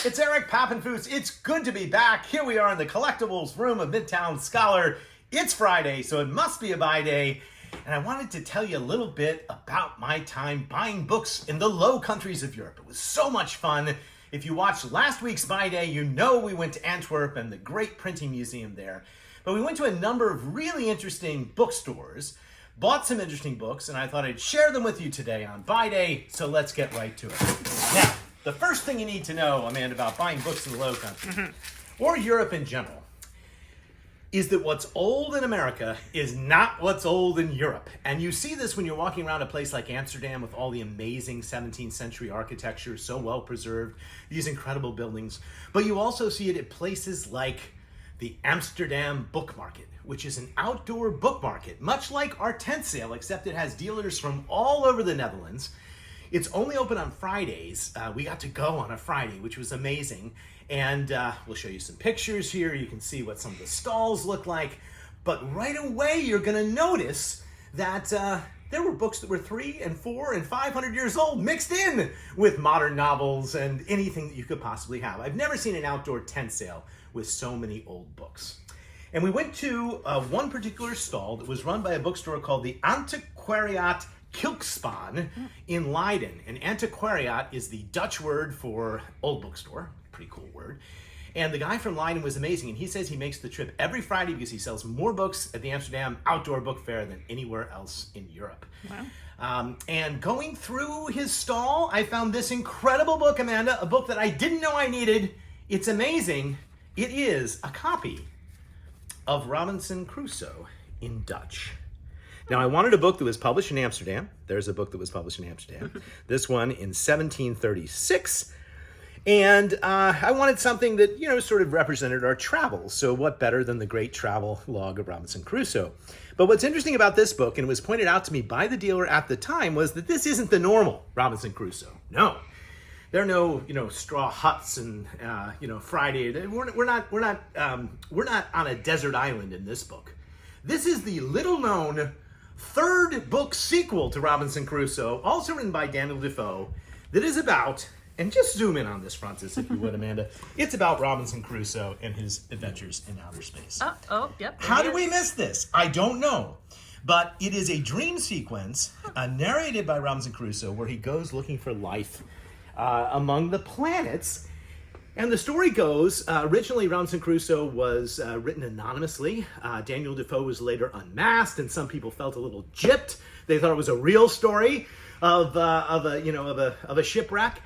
It's Eric Pappenfuss. It's good to be back. Here we are in the collectibles room of Midtown Scholar. It's Friday, so it must be a buy day. And I wanted to tell you a little bit about my time buying books in the Low Countries of Europe. It was so much fun. If you watched last week's buy day, you know we went to Antwerp and the great printing museum there. But we went to a number of really interesting bookstores, bought some interesting books, and I thought I'd share them with you today on buy day, so let's get right to it. Now, the first thing you need to know, Amanda, about buying books in the Low Countries, or Europe in general, is that what's old in America is not what's old in Europe. And you see this when you're walking around a place like Amsterdam with all the amazing 17th century architecture, so well preserved, these incredible buildings. But you also see it at places like the Amsterdam Book Market, which is an outdoor book market, much like our tent sale, except it has dealers from all over the Netherlands. It's only open on Fridays. We got to go on a Friday, which was amazing. And we'll show you some pictures here. You can see what some of the stalls look like. But right away, you're going to notice that there were books that were 300 and 400 and 500 years old mixed in with modern novels and anything that you could possibly have. I've never seen an outdoor tent sale with so many old books. And we went to one particular stall that was run by a bookstore called the Antiquariaat Klikspaan in Leiden. And Antiquariaat is the Dutch word for old bookstore. Pretty cool word. And the guy from Leiden was amazing. And he says he makes the trip every Friday because he sells more books at the Amsterdam Outdoor Book Fair than anywhere else in Europe. Wow. And going through his stall, I found this incredible book, Amanda, a book that I didn't know I needed. It's amazing. It is a copy of Robinson Crusoe in Dutch. Now, I wanted a book that was published in Amsterdam. There's a book that was published in Amsterdam. This one in 1736. And I wanted something that, sort of represented our travels. So what better than the great travel log of Robinson Crusoe? But what's interesting about this book, and it was pointed out to me by the dealer at the time, was that this isn't the normal Robinson Crusoe. No. There are no, straw huts and, Friday. We're not on a desert island in this book. This is the little-known third book sequel to Robinson Crusoe, also written by Daniel Defoe, that is about, and just zoom in on this frontis if you would, Amanda. It's about Robinson Crusoe and his adventures in outer space. Yep. How did we miss this? I don't know. But it is a dream sequence narrated by Robinson Crusoe where he goes looking for life among the planets. And the story goes, originally Robinson Crusoe was written anonymously. Daniel Defoe was later unmasked, and some people felt a little gypped. They thought it was a real story of a shipwreck.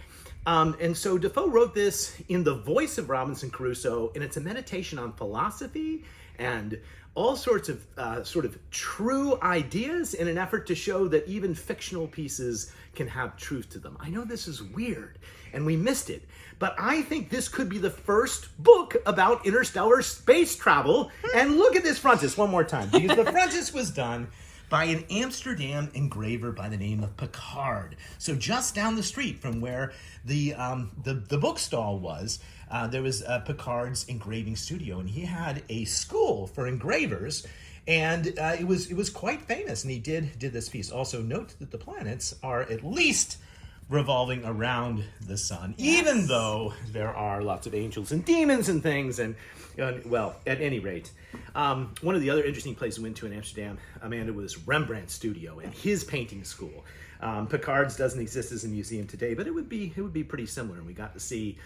And so Defoe wrote this in the voice of Robinson Crusoe, and it's a meditation on philosophy and all sorts of sort of true ideas in an effort to show that even fictional pieces can have truth to them. I know this is weird, and we missed it, but I think this could be the first book about interstellar space travel. And look at this frontis one more time, because the frontis was done by an Amsterdam engraver by the name of Picard. So just down the street from where the book stall was, there was Picard's engraving studio, and he had a school for engravers, and it was quite famous. And he did this piece. Also, note that the planets are at least revolving around the sun, even though there are lots of angels and demons and things. And well, at any rate, one of the other interesting places we went to in Amsterdam, Amanda, was Rembrandt's studio and his painting school. Picard's doesn't exist as a museum today, but it would be pretty similar. And we got to see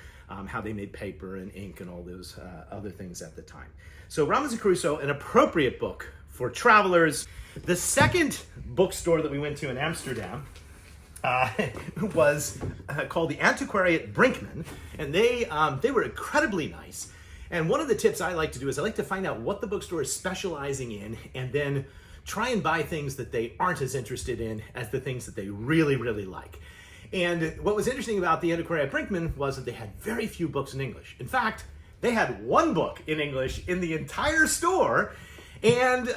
how they made paper and ink and all those other things at the time. So Robinson Crusoe, an appropriate book for travelers. The second bookstore that we went to in Amsterdam was called the Antiquarius Brinkmann, and they were incredibly nice. And one of the tips I like to do is I like to find out what the bookstore is specializing in, and then try and buy things that they aren't as interested in as the things that they really, really like. And what was interesting about the Antiquarius Brinkmann was that they had very few books in English. In fact, they had one book in English in the entire store, and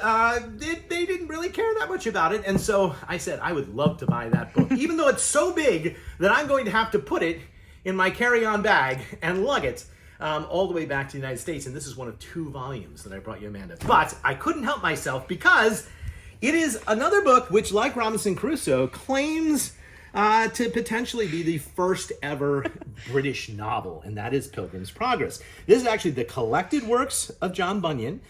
they didn't really care that much about it. And so I said, I would love to buy that book, even though it's so big that I'm going to have to put it in my carry-on bag and lug it all the way back to the United States. And this is one of 2 volumes that I brought you, Amanda. But I couldn't help myself because it is another book which, like Robinson Crusoe, claims to potentially be the first ever British novel, and that is Pilgrim's Progress. This is actually the collected works of John Bunyan,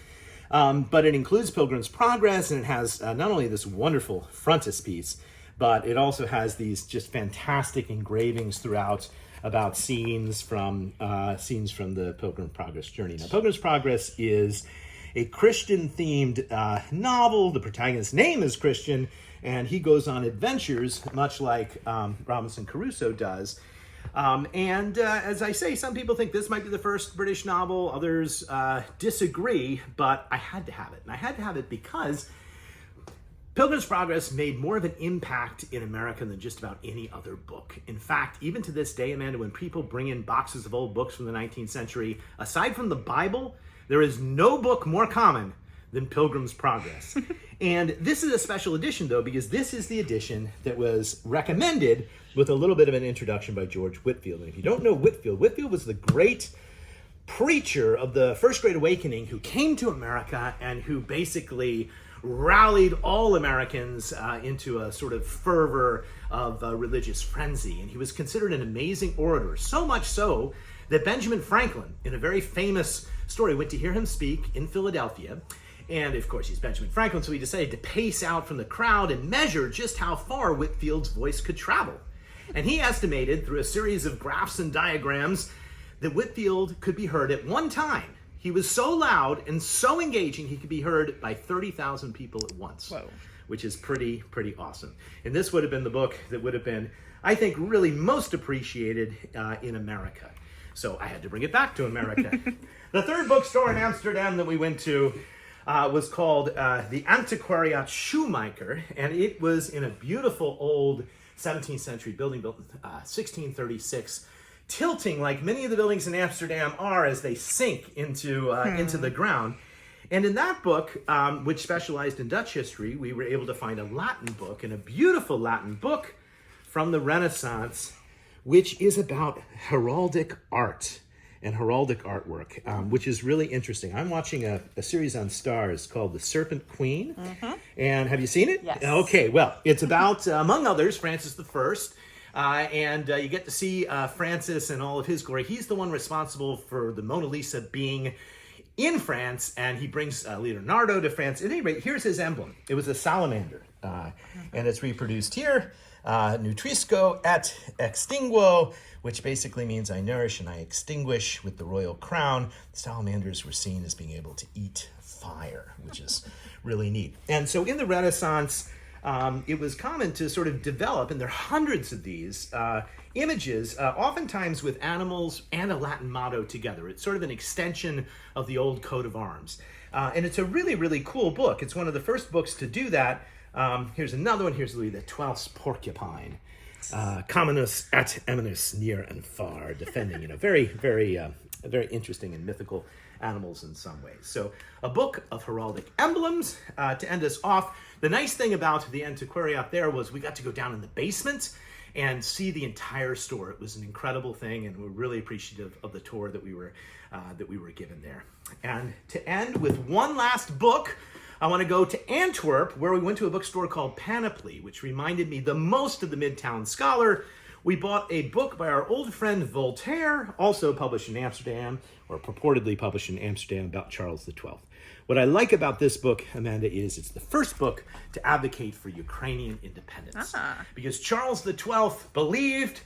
but it includes Pilgrim's Progress, and it has not only this wonderful frontispiece, but it also has these just fantastic engravings throughout about scenes from the Pilgrim's Progress journey. Now, Pilgrim's Progress is a Christian-themed novel. The protagonist's name is Christian, and he goes on adventures, much like Robinson Crusoe does. As I say, some people think this might be the first British novel. Others disagree, but I had to have it. And I had to have it because Pilgrim's Progress made more of an impact in America than just about any other book. In fact, even to this day, Amanda, when people bring in boxes of old books from the 19th century, aside from the Bible, there is no book more common than Pilgrim's Progress. And this is a special edition, though, because this is the edition that was recommended with a little bit of an introduction by George Whitefield. And if you don't know Whitefield, Whitefield was the great preacher of the First Great Awakening who came to America and who basically rallied all Americans into a sort of fervor of religious frenzy. And he was considered an amazing orator, so much so that Benjamin Franklin, in a very famous story, went to hear him speak in Philadelphia. And of course, he's Benjamin Franklin, so he decided to pace out from the crowd and measure just how far Whitefield's voice could travel. And he estimated through a series of graphs and diagrams that Whitefield could be heard at one time. He was so loud and so engaging, he could be heard by 30,000 people at once. Whoa. Which is pretty awesome. And this would have been the book that would have been, I think, really most appreciated in America. So I had to bring it back to America. The third bookstore in Amsterdam that we went to was called the Antiquariaat Shoemaker, and it was in a beautiful old 17th century building built in 1636, tilting like many of the buildings in Amsterdam are as they sink into the ground. And in that book, which specialized in Dutch history, we were able to find a Latin book, and a beautiful Latin book from the Renaissance, which is about heraldic art and heraldic artwork, which is really interesting. I'm watching a series on Stars called The Serpent Queen. Mm-hmm. And have you seen it? Yes. Okay, well, it's about, among others, Francis I. And you get to see Francis in all of his glory. He's the one responsible for the Mona Lisa being in France, and he brings Leonardo to France. At any rate, here's his emblem. It was a salamander, and it's reproduced here. Nutrisco et extinguo, which basically means I nourish and I extinguish with the royal crown. Salamanders were seen as being able to eat fire, which is really neat. And so in the Renaissance, it was common to sort of develop, and there are hundreds of these images, oftentimes with animals and a Latin motto together. It's sort of an extension of the old coat of arms. And it's a really cool book. It's one of the first books to do that. Here's another one. Here's Louis XII's porcupine. Commonus et eminence, near and far, defending, very interesting and mythical animals in some ways. So a book of heraldic emblems to end us off. The nice thing about the Antiquariat there was we got to go down in the basement and see the entire store. It was an incredible thing, and we're really appreciative of the tour that we were given there. And to end with one last book, I want to go to Antwerp, where we went to a bookstore called Panoply, which reminded me the most of the Midtown Scholar. We bought a book by our old friend Voltaire, also published in Amsterdam, or purportedly published in Amsterdam, about Charles XII. What I like about this book, Amanda, is it's the first book to advocate for Ukrainian independence. Because Charles XII believed,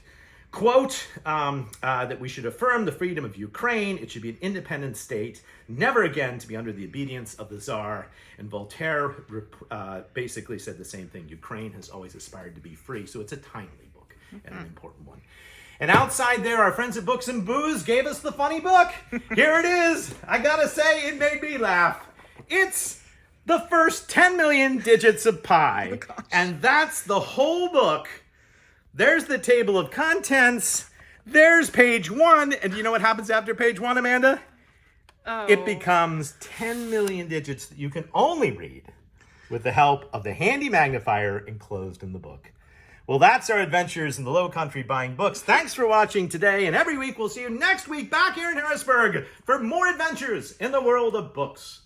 quote, that we should affirm the freedom of Ukraine. It should be an independent state, never again to be under the obedience of the Tsar. And Voltaire basically said the same thing. Ukraine has always aspired to be free. So it's a timely book and an important one. And outside there, our friends at Books and Booze gave us the funny book. Here it is. I gotta say, it made me laugh. It's the first 10 million digits of pi. Oh, and that's the whole book. There's the table of contents. There's page 1. And do you know what happens after page 1, Amanda? Oh. It becomes 10 million digits that you can only read with the help of the handy magnifier enclosed in the book. Well, that's our adventures in the Low Country buying books. Thanks for watching today. And every week, we'll see you next week back here in Harrisburg for more adventures in the world of books.